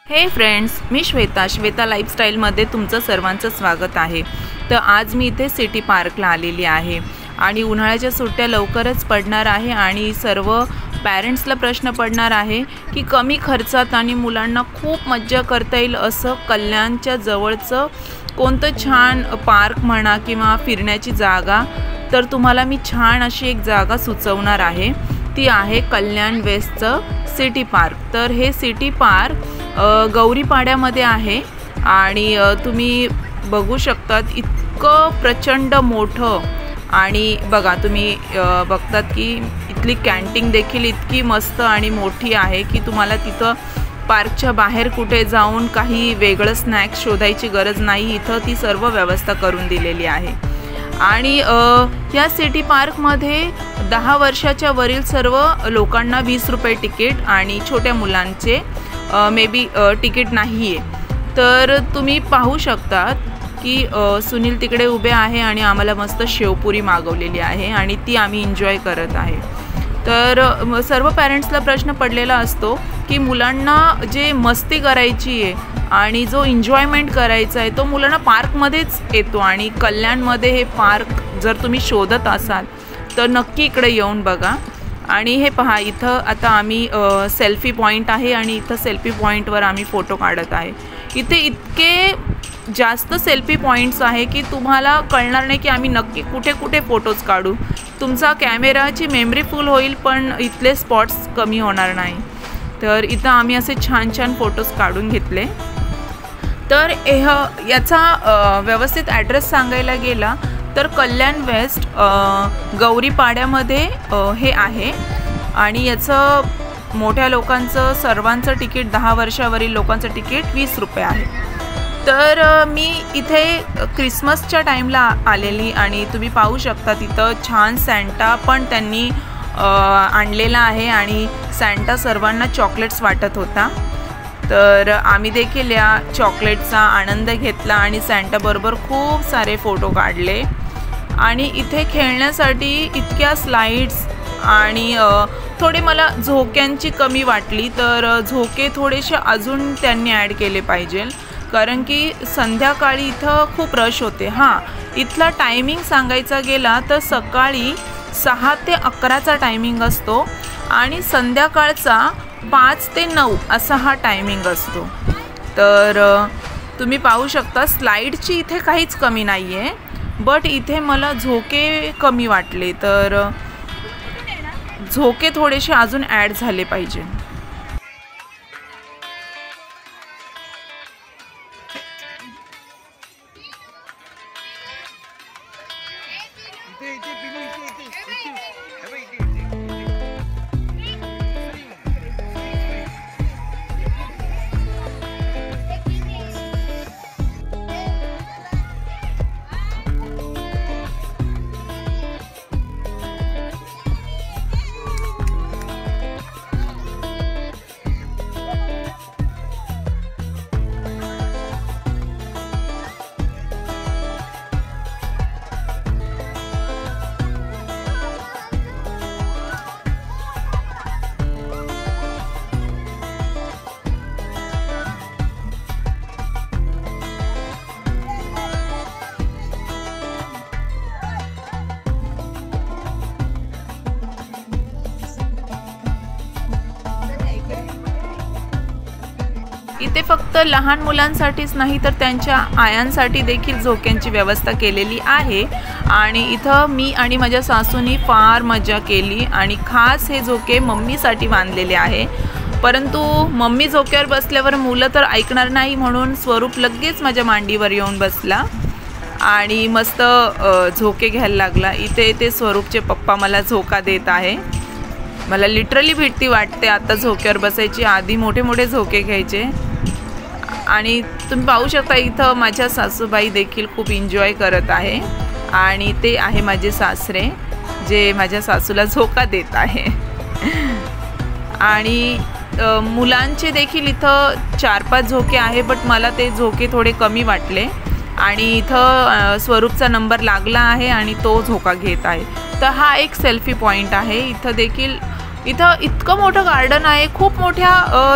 हे फ्रेंड्स, मी श्वेता लाईफस्टाईलमध्ये तुमचं सर्वांचं स्वागत आहे। तर आज मी इथे सिटी पार्कला आलेली आहे आणि उन्हाळ्याच्या सुट्ट्या लवकरच पडणार आहे आणि सर्व पॅरेंट्सला प्रश्न पडणार आहे की कमी खर्चात आणि मुलांना खूप मज्जा करता येईल असं कल्याणच्या जवळचं कोणतं छान पार्क म्हणा किंवा फिरण्याची जागा। तर तुम्हाला मी छान अशी एक जागा सुचवणार आहे, ती आहे कल्याण वेस्टचं सिटी पार्क। तर हे सिटी पार्क गौरीपाड्यामध्ये आहे आणि तुम्ही बघू शकतात इतकं प्रचंड मोठं। आणि बघा तुम्ही बघतात की इथली कॅन्टीन देखील इतकी मस्त आणि मोठी आहे की तुम्हाला तिथं पार्कच्या बाहेर कुठे जाऊन काही वेगळं स्नॅक्स शोधायची गरज नाही, इथं ती सर्व व्यवस्था करून दिलेली आहे। आणि या सिटी पार्कमध्ये 10 वर्षाच्या वरील सर्व लोकांना 20 रुपये तिकीट आणि छोट्या मुलांचे मे बी तिकीट नाही आहे। तर तुम्ही पाहू शकतात की सुनील तिकडे उभे आहे आणि आम्हाला मस्त शेवपुरी मागवलेली आहे आणि ती आम्ही एन्जॉय करत आहे। तर सर्व पॅरेंट्सला प्रश्न पडलेला असतो की मुलांना जे मस्ती करायची आहे आणि जो एन्जॉयमेंट करायचा आहे तो मुलांना पार्कमध्येच येतो आणि कल्याणमध्ये हे पार्क जर तुम्ही शोधत असाल तर नक्की इकडे येऊन बघा। आणि हे पहा, इथं आता आम्ही सेल्फी पॉईंट आहे आणि इथं सेल्फी पॉईंटवर आम्ही फोटो काढत आहे। इथे इतके जास्त सेल्फी पॉईंट्स आहे की तुम्हाला कळणार नाही की आम्ही नक्की कुठे कुठे फोटोज काढू। तुमचा कॅमेराची मेमरी फुल होईल पण इथले स्पॉट्स कमी होणार नाही। तर इथं आम्ही असे छान छान फोटोज काढून घेतले। तर याचा व्यवस्थित ॲड्रेस सांगायला गेला तर कल्याण वेस्ट गौरीपाड्यामध्ये हे आहे आणि याचं मोठ्या लोकांचं सर्वांचं तिकीट 10 वर्षावरील लोकांचं तिकीट 20 रुपये आहे। तर मी इथे क्रिसमसच्या टाईमला आलेली आणि तुम्ही पाहू शकता तिथं छान सॅन्टा पण त्यांनी आणलेला आहे आणि सॅन्टा सर्वांना चॉकलेट्स वाटत होता। तर आम्ही देखील या चॉकलेटचा आनंद घेतला आणि सॅन्टाबरोबर खूप सारे फोटो काढले। आणि इथे खेळण्यासाठी इतक्या स्लाइड्स आणि थोडे मला झोक्यांची कमी वाटली, तर झोके थोडेसे अजून त्यांनी ॲड केले पाहिजे कारण की संध्याकाळी इथं खूप रश होते। हां, इथला टायमिंग सांगायचा गेला तर सकाळी 6 ते 11चा टायमिंग असतो आणि संध्याकाळचा 5 ते 9 असा हा टायमिंग असतो। तर तुम्ही पाहू शकता स्लाईडची इथे काहीच कमी नाही आहे, बट इथे मला झोके कमी वाटले, तर झोके थोडेसे अजून ॲड झाले पाहिजे। इथे फक्त लहान मुलांसाठीच नाही तर त्यांच्या आयांसाठी देखील झोक्यांची व्यवस्था केलेली आहे आणि इथं मी आणि माझ्या सासूनी फार मजा केली आणि खास हे झोके मम्मीसाठी बांधलेले आहे। परंतु मम्मी झोक्यावर बसल्यावर मुलं तर ऐकणार नाही म्हणून स्वरूप लगेच माझ्या मांडीवर येऊन बसला आणि मस्त झोके घ्यायला लागला। इथे ते स्वरूपचे पप्पा मला झोका देत आहे। मला लिटरली भीती वाटते आता झोक्यावर बसायची, आधी मोठे मोठे झोके घ्यायचे। आणि तुम्ही पाहू शकता इथं माझ्या सासूबाई देखील खूप एन्जॉय करत आहे आणि ते आहे माझे सासरे जे माझ्या सासूला झोका देत आहे। आणि मुलांचे देखील इथं 4-5 झोके आहे, बट मला ते झोके थोडे कमी वाटले आणि इथं स्वरूपचा नंबर लागला आहे आणि तो झोका घेत आहे। तर हा एक सेल्फी पॉईंट आहे। इथं देखील इथं इतकं मोठं गार्डन आहे, खूप मोठ्या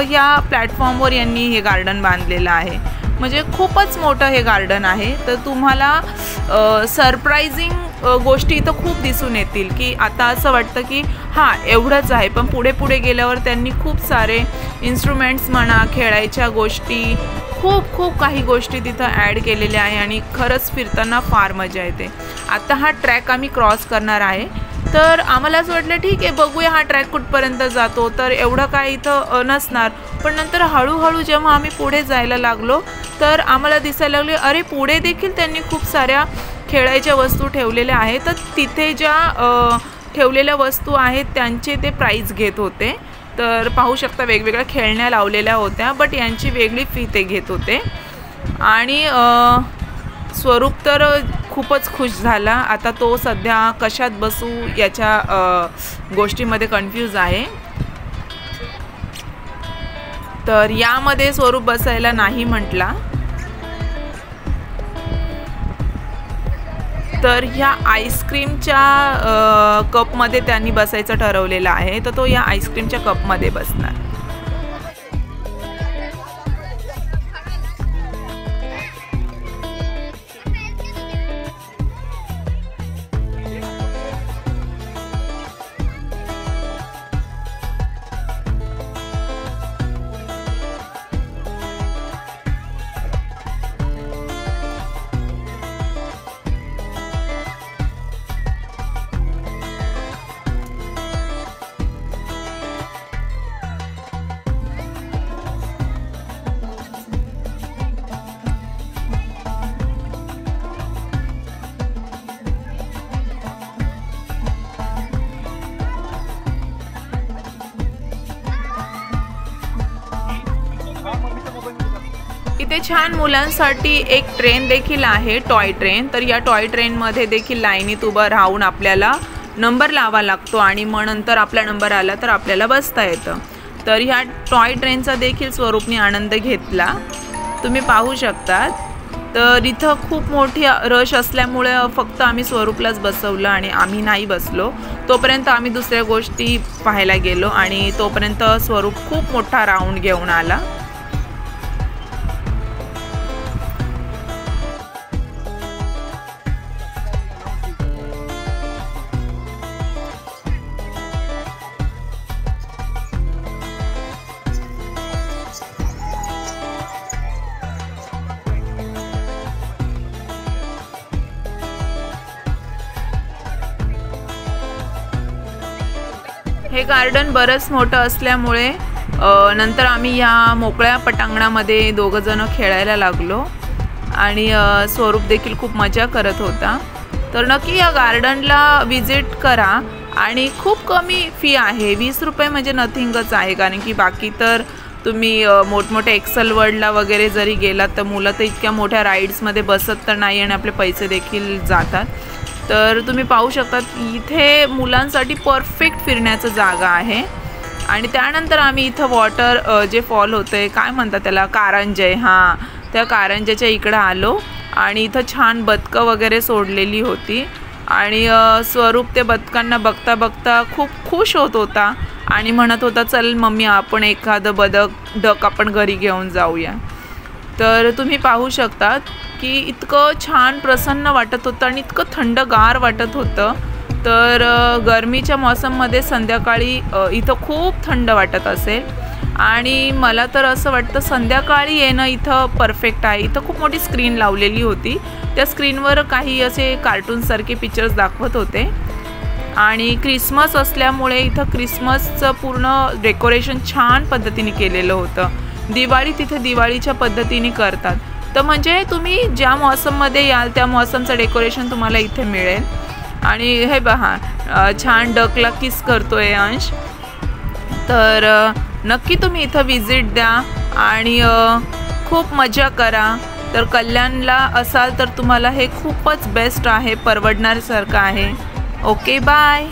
ह्या प्लॅटफॉर्मवर यांनी हे गार्डन बांधलेलं आहे, म्हणजे खूपच मोठं हे गार्डन आहे। तर तुम्हाला सरप्रायझिंग गोष्टी इथं खूप दिसून येतील की आता असं वाटतं की हां एवढंच आहे, पण पुढे पुढे गेल्यावर त्यांनी खूप सारे इन्स्ट्रुमेंट्स म्हणा, खेळायच्या गोष्टी, खूप खूप काही गोष्टी तिथं ॲड केलेल्या आहे आणि खरंच फिरताना फार मजा येते। आता हा ट्रॅक आम्ही क्रॉस करणार आहे, तर आम्हाला असं वाटलं ठीक आहे बघूया हा ट्रॅक कुठपर्यंत जातो, तर एवढं काय इथं नसणार। पण नंतर हळूहळू जेव्हा आम्ही पुढे जायला लागलो तर आम्हाला दिसायला लागले अरे पुढे देखील त्यांनी खूप साऱ्या खेळायच्या वस्तू ठेवलेल्या आहेत, तर तिथे ज्या ठेवलेल्या वस्तू आहेत त्यांचे ते प्राइस घेत होते। तर पाहू शकता वेगवेगळ्या खेळण्या लावलेल्या होत्या, बट यांची वेगळी फी ते घेत होते। आणि स्वरूप तर खूपच खुश झाला, आता तो सध्या कशात बसू याच्या गोष्टीमध्ये कन्फ्यूज आहे। तर यामध्ये स्वरूप बसायला नाही म्हटला, तर ह्या आईस्क्रीमच्या कपमध्ये त्यांनी बसायचं ठरवलेलं आहे, तर तो या आईस्क्रीमच्या कपमध्ये बसणार। इथे छान मुलांसाठी एक ट्रेन देखील आहे, टॉय ट्रेन। तर या टॉय ट्रेनमध्ये देखील लाईनीत उभं राहून आपल्याला नंबर लावा लागतो आणि मग नंतर आपला नंबर आला तर आपल्याला बसता येतं। तर ह्या टॉय ट्रेनचा देखील स्वरूपने आनंद घेतला, तुम्ही पाहू शकतात। तर इथं खूप मोठी रश असल्यामुळे फक्त आम्ही स्वरूपलाच बसवलं आणि आम्ही नाही बसलो। तोपर्यंत आम्ही दुसऱ्या गोष्टी पाहायला गेलो आणि तोपर्यंत स्वरूप खूप मोठा राऊंड घेऊन आला। हे गार्डन बरंच मोठं असल्यामुळे नंतर आम्ही या मोकळ्या पटांगणामध्ये दोघं जण खेळायला लागलो आणि स्वरूप देखील खूप मजा करत होता। तर नक्की या गार्डनला विजिट करा आणि खूप कमी फी आहे, 20 रुपये म्हणजे नथिंगच आहे। कारण की बाकी तर तुम्ही मोठमोठ्या एक्सेल वर्ल्डला वगैरे जरी गेलात तर मुलं तर इतक्या मोठ्या राईड्समध्ये बसत तर नाही आणि आपले पैसे देखील जातात। तर तुम्ही पाहू शकता इथे मुलांसाठी परफेक्ट फिरण्याचं जागा आहे। आणि त्यानंतर आम्ही इथं वॉटर जे फॉल होते काय म्हणतात त्याला, कारंजे, हां त्या कारंजेच्या इकडं आलो आणि इथं छान बदकं वगैरे सोडलेली होती आणि स्वरूप ते बदकांना बघता बघता खूप खुश होत होता आणि म्हणत होता चल मम्मी आपण एखादं डक आपण घरी घेऊन जाऊया। तर तुम्ही पाहू शकता की इतकं छान प्रसन्न वाटत होतं आणि इतकं थंडगार वाटत होतं। तर गरमीच्या मौसममध्ये संध्याकाळी इथं खूप थंड वाटत असेल आणि मला तर असं वाटतं संध्याकाळी येणं इथं परफेक्ट आहे। इथं खूप मोठी स्क्रीन लावलेली होती, त्या स्क्रीनवर काही असे कार्टूनसारखे पिक्चर्स दाखवत होते आणि क्रिसमस असल्यामुळे इथं क्रिसमसचं पूर्ण डेकोरेशन छान पद्धतीने केलेलं होतं। दिवाळी तिथे दिवाळीच्या पद्धतीने करतात, तर म्हणजे तुम्ही ज्या मौसममध्ये याल त्या मौसमचं डेकोरेशन तुम्हाला इथे मिळेल। आणि हे पहा छान डकला किस करतोय अंश। तर नक्की तुम्ही इथं विजिट द्या आणि खूप मजा करा। तर कल्याणला असाल तर तुम्हाला हे खूपच बेस्ट आहे, परवडण्यासारखं आहे। Okay bye.